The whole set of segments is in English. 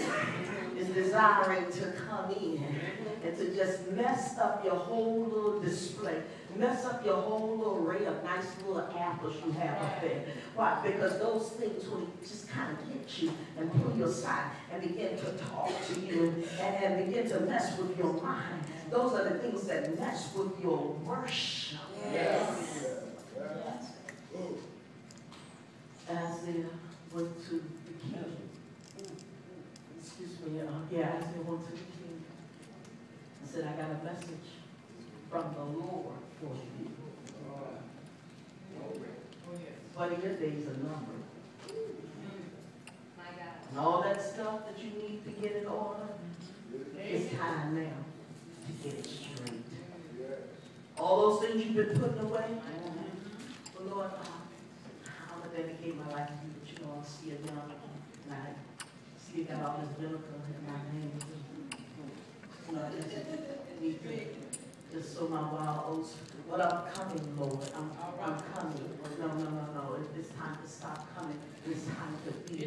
enemy is desiring to come in and to just mess up your whole little display, mess up your whole little array of nice little apples you have up there. Why? Because those things will just kind of get you and pull you aside and begin to talk to you and begin to mess with your mind. Those are the things that mess with your worship. Yes. Isaiah went to the king. Excuse me. Isaiah went to the king and said, I got a message from the Lord for you. But your days are numbered. And all that stuff that you need to get in order, it's time now to get it straight. All those things you've been putting away, but Lord, I'm going to dedicate my life to you, but you know, I see it now, and I see it got all this biblical in my name. You know, I just need to just sow my wild oats. But I'm coming, Lord. I'm coming. No. It's time to stop coming. It's time to be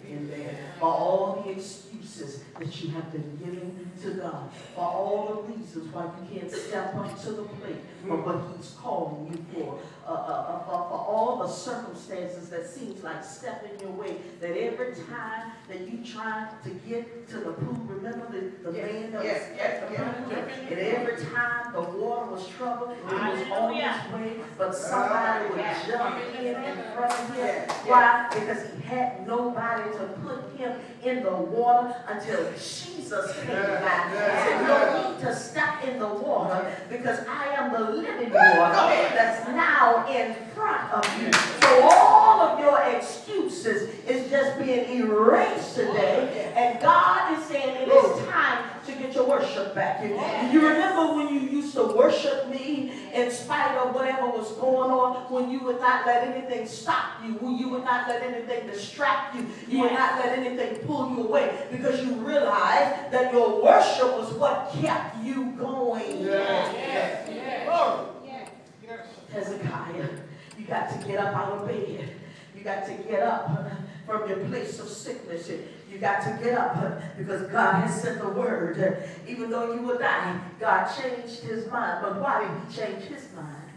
in there. For all the excuses that you have been giving to God. For all the reasons why you can't step up to the plate of what He's calling you for. For all the circumstances that seems like stepping your way. That every time that you try to get to the pool, remember the man that was at the pool? And every time the water was troubled, it was on his way, but somebody would jump in front of him. Why? Because he had nobody to put him in the water until Jesus came by. He said, you need to step in the water because I am the living water that's now in front of you. So all of your excuses is just being erased today, and God is saying it is time to get your worship back. You remember when you used to worship me in spite of whatever was going on, when you would not let anything stop you, when you would not let anything distract you, you would not let anything pull you away, because you realized that your worship was what kept you going. Hezekiah, you got to get up out of bed. You got to get up from your place of sickness. You got to get up because God has sent the word. Even though you would die, God changed his mind. But why did he change his mind?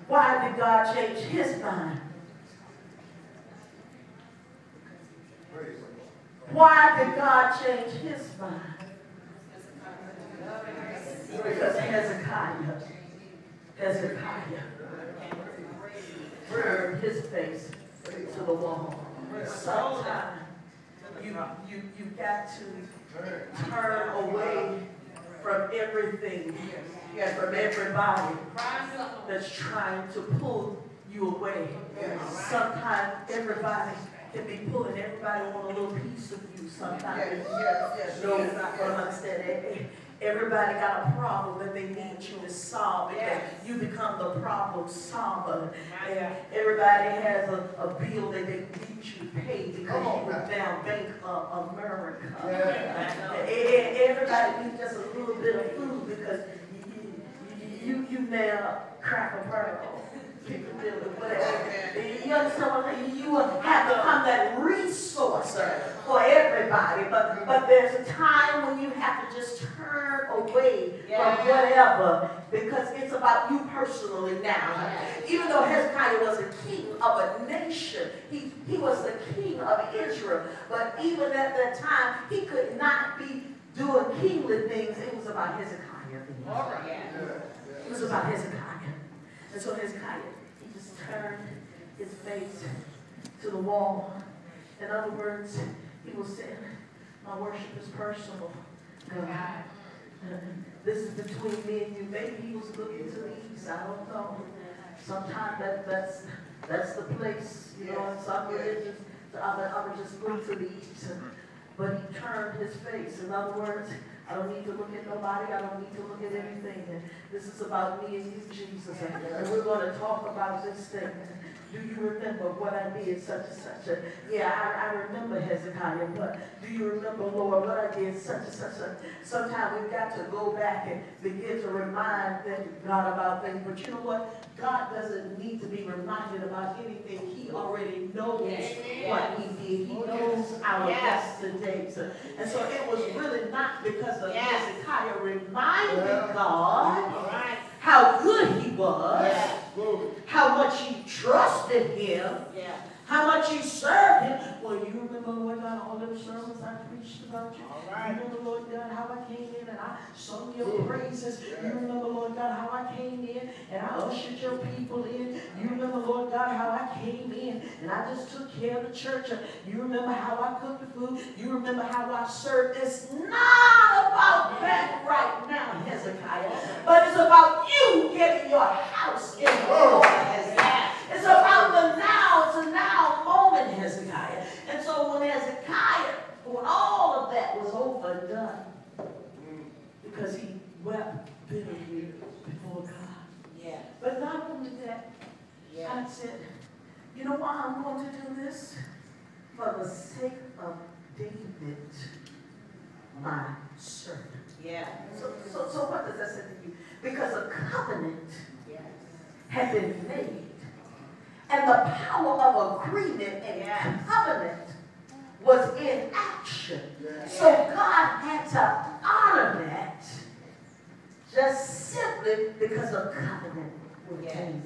Why did God change his mind? Why did God change his mind? Because Hezekiah turned his face to the wall. Sometimes you've got to turn away from everything and from everybody that's trying to pull you away. Sometimes everybody can be pulling everybody on a little piece of you. Sometimes nobody's not going to understand it. Everybody got a problem that they need you to solve because you become the problem solver. And everybody has a bill that they need you to pay because you were down Bank of America. Everybody needs just a little bit of food because you now crack a pearl. People deal with whatever. You understand what I'm saying? You have become that resource for everybody. But there's a time when you have to just turn away from whatever, because it's about you personally now. Even though Hezekiah was the king of a nation, he was the king of Israel. But even at that time, he could not be doing kingly things. It was about Hezekiah. It was about Hezekiah. And so Hezekiah, he just turned his face to the wall. In other words, he was saying, my worship is personal. God. This is between me and you. Maybe he was looking to the east. I don't know. Sometimes that's the place, you know, in some religions, I would just look to the east. But he turned his face. In other words, I don't need to look at nobody. I don't need to look at anything. This is about me and you, Jesus. And we're going to talk about this thing. Do you remember what I did, such and such? I remember Hezekiah, but do you remember, Lord, what I did, such and such? Sometimes we've got to go back and begin to remind God about things. But you know what? God doesn't need to be reminded about anything. He already knows what he did. He knows our yesterdays. And so it was really not because of Hezekiah reminded God how good he was, how much he trusted him, how much you served him. Well, you remember, Lord God, all them sermons I preached about you. You remember, Lord God, how I came in and I sung your praises. You remember, Lord God, how I came in and I ushered your people in. You remember, Lord God, how I came in and I just took care of the church. You remember how I cooked the food. You remember how I served. It's not about that right now, Hezekiah, but it's about you getting your house in order, Hezekiah. It's about the now. It's a now moment, Hezekiah. And so when Hezekiah, when all of that was over and done, because he wept bitterly before God. But not only that, God said, you know why I'm going to do this? For the sake of David, my servant. So what does that say to you? Because a covenant had been made. And the power of agreement and covenant was in action. So God had to honor that just simply because a covenant was made.